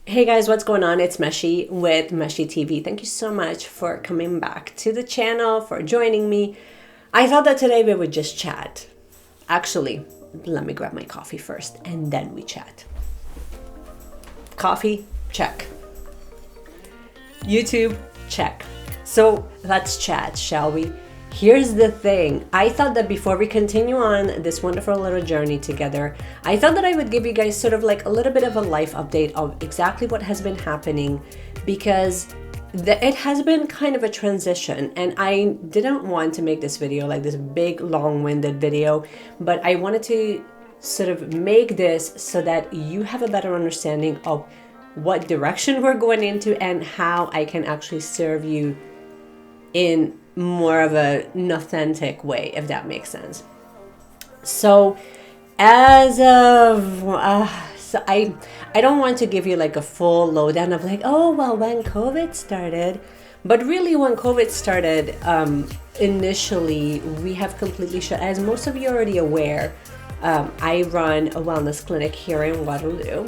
Hey guys, what's going on? It's Meshi with Meshi TV. Thank you so much for coming back to the channel, for joining me. I thought that today we would just chat. Actually, let me grab my coffee first and then we chat. Coffee, check. YouTube, check. So let's chat, shall we? Here's the thing. I thought that before we continue on this wonderful little journey together, I thought that I would give you guys sort of like a little bit of a life update of exactly what has been happening, because it has been kind of a transition, and I didn't want to make this video like this big long-winded video, but I wanted to sort of make this so that you have a better understanding of what direction we're going into and how I can actually serve you in more of an authentic way, if that makes sense. So as of I don't want to give you like a full lowdown of like, oh well, when COVID started, but really when COVID started, initially we have completely shut, as most of you are already aware. I run a wellness clinic here in Waterloo,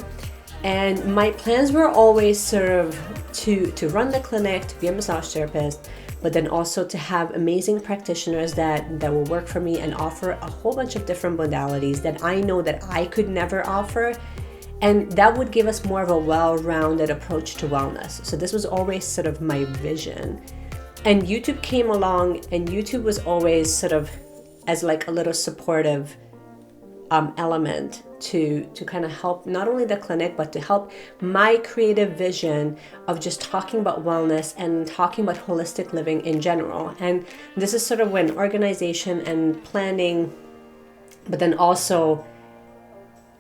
and my plans were always sort of to run the clinic, to be a massage therapist, but then also to have amazing practitioners that will work for me and offer a whole bunch of different modalities that I know that I could never offer. And that would give us more of a well-rounded approach to wellness. So this was always sort of my vision. And YouTube came along, and YouTube was always sort of as like a little supportive element to kind of help not only the clinic, but to help my creative vision of just talking about wellness and talking about holistic living in general. And this is sort of when organization and planning, but then also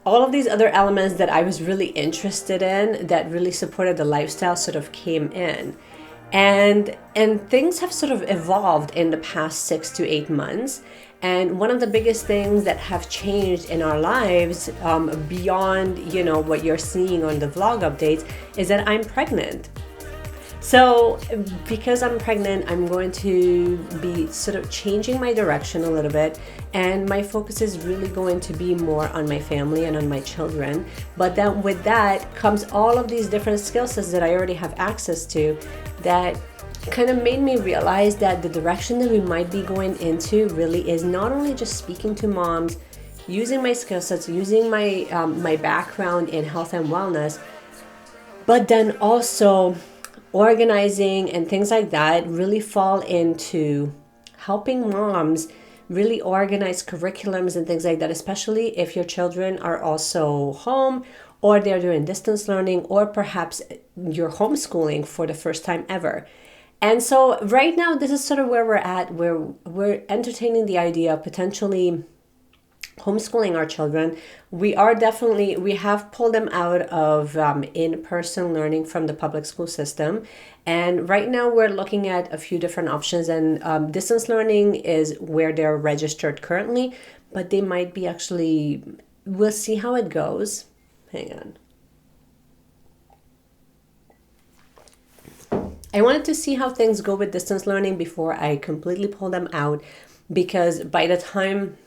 all of these other elements that I was really interested in that really supported the lifestyle sort of came in. And things have sort of evolved in the past 6 to 8 months. And one of the biggest things that have changed in our lives, beyond, what you're seeing on the vlog updates, is that I'm pregnant. So because I'm pregnant, I'm going to be sort of changing my direction a little bit, and my focus is really going to be more on my family and on my children. But then with that comes all of these different skill sets that I already have access to, that kind of made me realize that the direction that we might be going into really is not only just speaking to moms, using my skill sets, using my my background in health and wellness, but then also organizing and things like that really fall into helping moms really organize curriculums and things like that, especially if your children are also home, or they're doing distance learning, or perhaps you're homeschooling for the first time ever. And so right now, this is sort of where we're at, where we're entertaining the idea of potentially homeschooling our children. We have pulled them out of in-person learning from the public school system. And right now we're looking at a few different options, and distance learning is where they're registered currently, but they might be we'll see how it goes. Hang on. I wanted to see how things go with distance learning before I completely pull them out, because by the time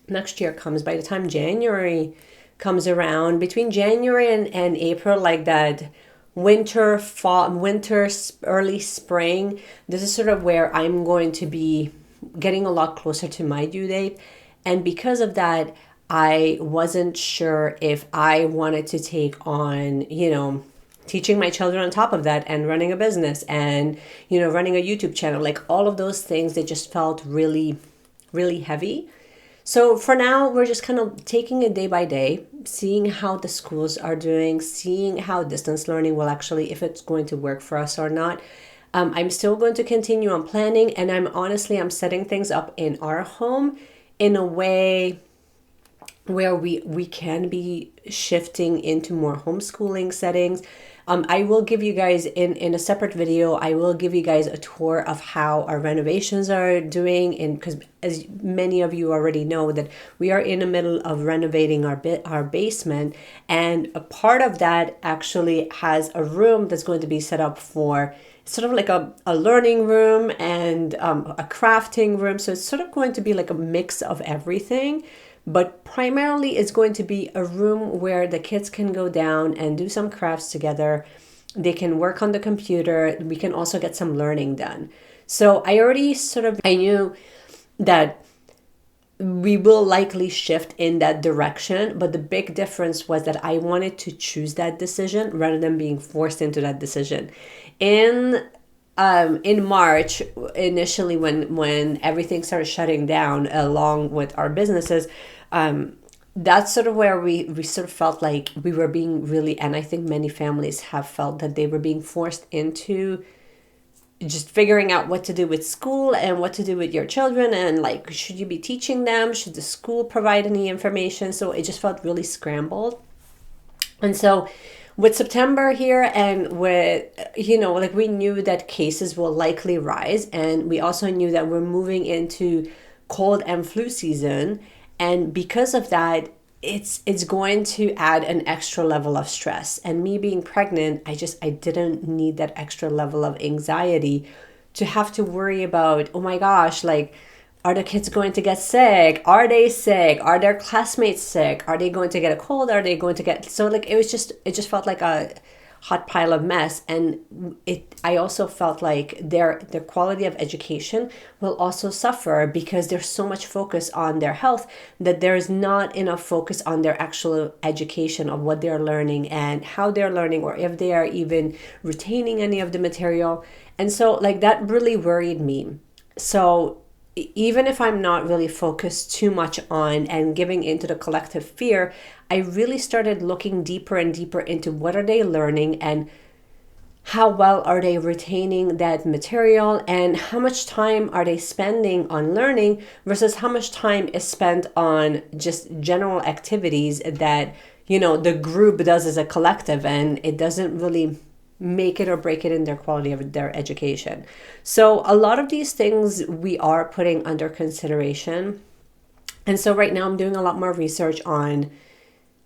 next year comes, by the time January comes around, between January and April, like that winter, fall, winter, early spring, this is sort of where I'm going to be getting a lot closer to my due date. And because of that, I wasn't sure if I wanted to take on, teaching my children on top of that, and running a business, and, running a YouTube channel, like all of those things, they just felt really, really heavy. So for now, we're just kind of taking it day by day, seeing how the schools are doing, seeing how distance learning will actually, if it's going to work for us or not. I'm still going to continue on planning, and I'm setting things up in our home in a way where we can be shifting into more homeschooling settings. I will give you guys in a separate video, I will give you guys a tour of how our renovations are doing, and because as many of you already know that we are in the middle of renovating our basement, and a part of that actually has a room that's going to be set up for sort of like a learning room and a crafting room. So it's sort of going to be like a mix of everything. but primarily it's going to be a room where the kids can go down and do some crafts together. They can work on the computer. We can also get some learning done. So I knew that we will likely shift in that direction, but the big difference was that I wanted to choose that decision rather than being forced into that decision. In March, initially when everything started shutting down along with our businesses, that's sort of where we sort of felt like we were being really, and I think many families have felt that they were being forced into just figuring out what to do with school and what to do with your children, and like, should you be teaching them? Should the school provide any information? So it just felt really scrambled. And so with September here, and with, like, we knew that cases will likely rise, and we also knew that we're moving into cold and flu season. And because of that, it's going to add an extra level of stress. And me being pregnant, I didn't need that extra level of anxiety to have to worry about, oh my gosh, like, are the kids going to get sick? Are they sick? Are their classmates sick? Are they going to get a cold? Are they going to get... So like, it just felt like a hot pile of mess. And I also felt like their quality of education will also suffer because there's so much focus on their health that there's not enough focus on their actual education of what they're learning and how they're learning, or if they are even retaining any of the material. And so like, that really worried me. So even if I'm not really focused too much on and giving into the collective fear, I really started looking deeper and deeper into what are they learning and how well are they retaining that material, and how much time are they spending on learning versus how much time is spent on just general activities that, the group does as a collective, and it doesn't really make it or break it in their quality of their education. So a lot of these things we are putting under consideration. And so right now I'm doing a lot more research on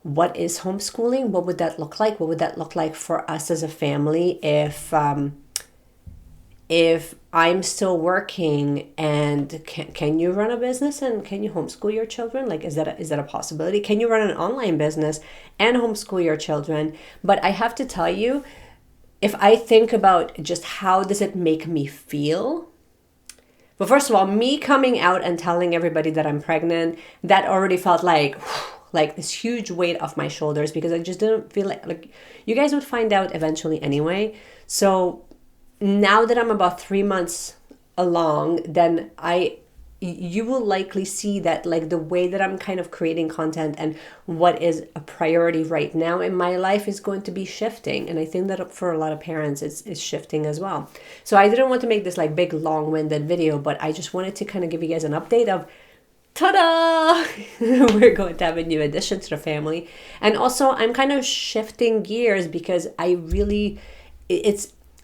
what is homeschooling, what would that look like? What would that look like for us as a family if I'm still working, and can you run a business and can you homeschool your children? Like, is that a possibility? Can you run an online business and homeschool your children? But I have to tell you, if I think about just how does it make me feel, well, first of all, me coming out and telling everybody that I'm pregnant, that already felt like this huge weight off my shoulders, because I just didn't feel like you guys would find out eventually anyway. So now that I'm about 3 months along, then you will likely see that, like, the way that I'm kind of creating content and what is a priority right now in my life is going to be shifting. And I think that for a lot of parents, it's shifting as well. So I didn't want to make this like big long-winded video, but I just wanted to kind of give you guys an update of, ta-da! We're going to have a new addition to the family. And also I'm kind of shifting gears because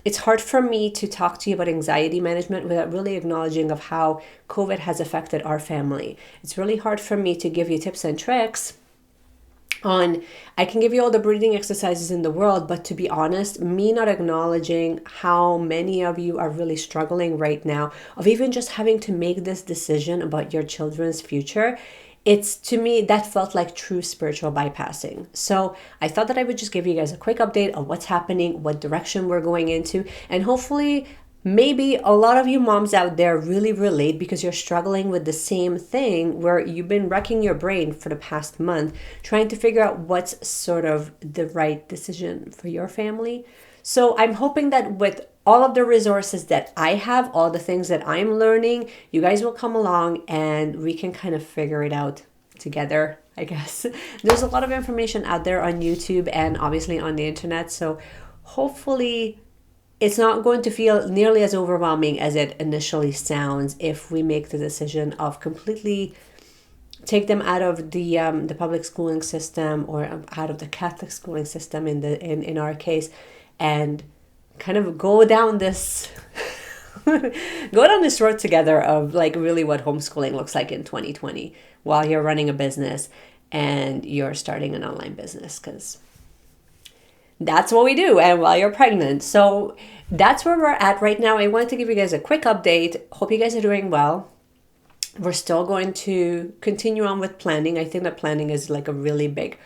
it's hard for me to talk to you about anxiety management without really acknowledging of how COVID has affected our family. It's really hard for me to give you tips and tricks on, I can give you all the breathing exercises in the world, but to be honest, me not acknowledging how many of you are really struggling right now of even just having to make this decision about your children's future, to me, that felt like true spiritual bypassing. So I thought that I would just give you guys a quick update of what's happening, what direction we're going into, and hopefully maybe a lot of you moms out there really relate because you're struggling with the same thing where you've been wrecking your brain for the past month trying to figure out what's sort of the right decision for your family. So I'm hoping that with all of the resources that I have, all the things that I'm learning, you guys will come along and we can kind of figure it out together, I guess. There's a lot of information out there on YouTube and obviously on the internet. So hopefully it's not going to feel nearly as overwhelming as it initially sounds if we make the decision of completely take them out of the public schooling system, or out of the Catholic schooling system in our case, and kind of go down this road together of like really what homeschooling looks like in 2020 while you're running a business and you're starting an online business, because that's what we do, and while you're pregnant. So that's where we're at right now. I wanted to give you guys a quick update. Hope you guys are doing well. We're still going to continue on with planning. I think that planning is like a really big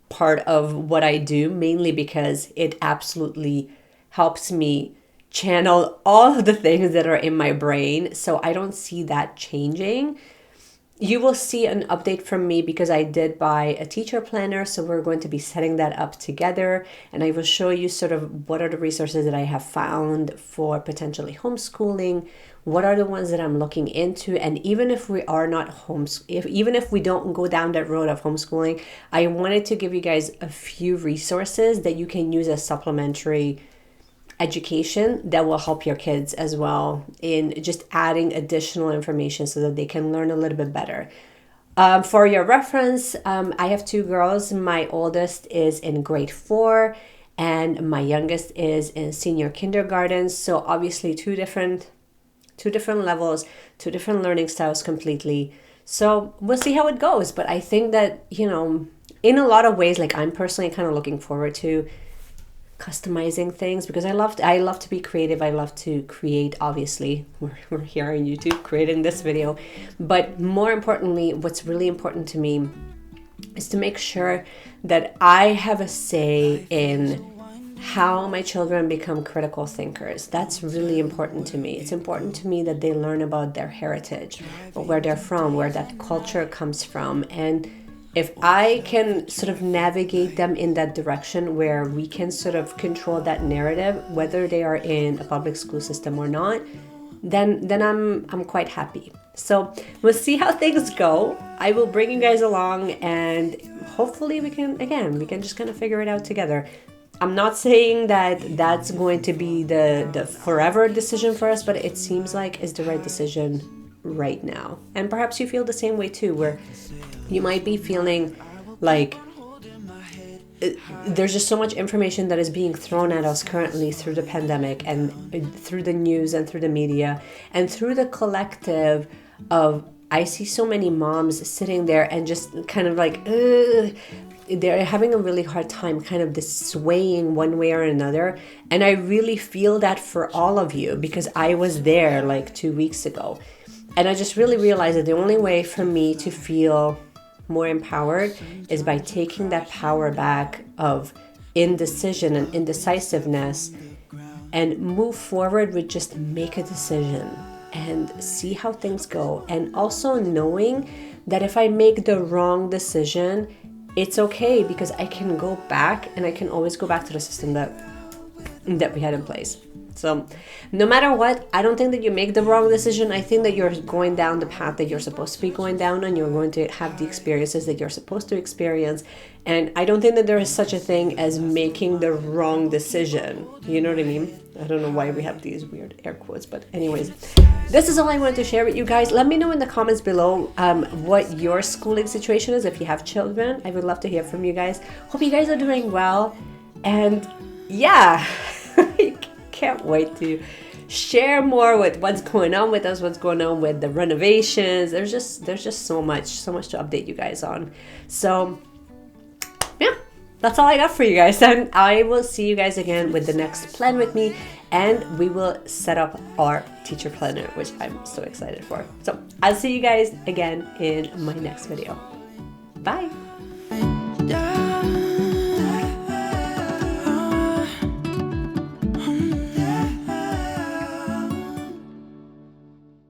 part of what I do, mainly because it absolutely helps me channel all of the things that are in my brain. So I don't see that changing. You will see an update from me because I did buy a teacher planner. So we're going to be setting that up together. And I will show you sort of what are the resources that I have found for potentially homeschooling. What are the ones that I'm looking into? And even if we are not even if we don't go down that road of homeschooling, I wanted to give you guys a few resources that you can use as supplementary education that will help your kids as well in just adding additional information so that they can learn a little bit better. For your reference, I have two girls. My oldest is in grade 4 and my youngest is in senior kindergarten. So obviously two different levels, two different learning styles completely. So we'll see how it goes. But I think that, in a lot of ways, like I'm personally kind of looking forward to customizing things because I love to be creative. I love to create. Obviously, we're here on YouTube creating this video, but more importantly, what's really important to me is to make sure that I have a say in how my children become critical thinkers. That's really important to me. It's important to me that they learn about their heritage, where they're from, where that culture comes from, and if I can sort of navigate them in that direction where we can sort of control that narrative, whether they are in a public school system or not, then I'm quite happy. So we'll see how things go. I will bring you guys along and hopefully we can just kind of figure it out together. I'm not saying that that's going to be the forever decision for us, but it seems like it's the right decision right now. And perhaps you feel the same way too, where you might be feeling like there's just so much information that is being thrown at us currently through the pandemic and through the news and through the media and through the collective of, I see so many moms sitting there and just kind of like, they're having a really hard time kind of swaying one way or another. And I really feel that for all of you because I was there like 2 weeks ago. And I just really realized that the only way for me to feel more empowered is by taking that power back of indecision and indecisiveness and move forward with just make a decision and see how things go. And also knowing that if I make the wrong decision, it's okay because I can go back and I can always go back to the system that we had in place. So no matter what, I don't think that you make the wrong decision. I think that you're going down the path that you're supposed to be going down and you're going to have the experiences that you're supposed to experience. And I don't think that there is such a thing as making the wrong decision. You know what I mean? I don't know why we have these weird air quotes, but anyways, this is all I wanted to share with you guys. Let me know in the comments below what your schooling situation is. If you have children, I would love to hear from you guys. Hope you guys are doing well. And yeah, can't wait to share more with what's going on with us, what's going on with the renovations. There's just so much to update you guys on. So yeah, that's all I got for you guys. And I will see you guys again with the next plan with me, and we will set up our teacher planner, which I'm so excited for. So I'll see you guys again in my next video. Bye.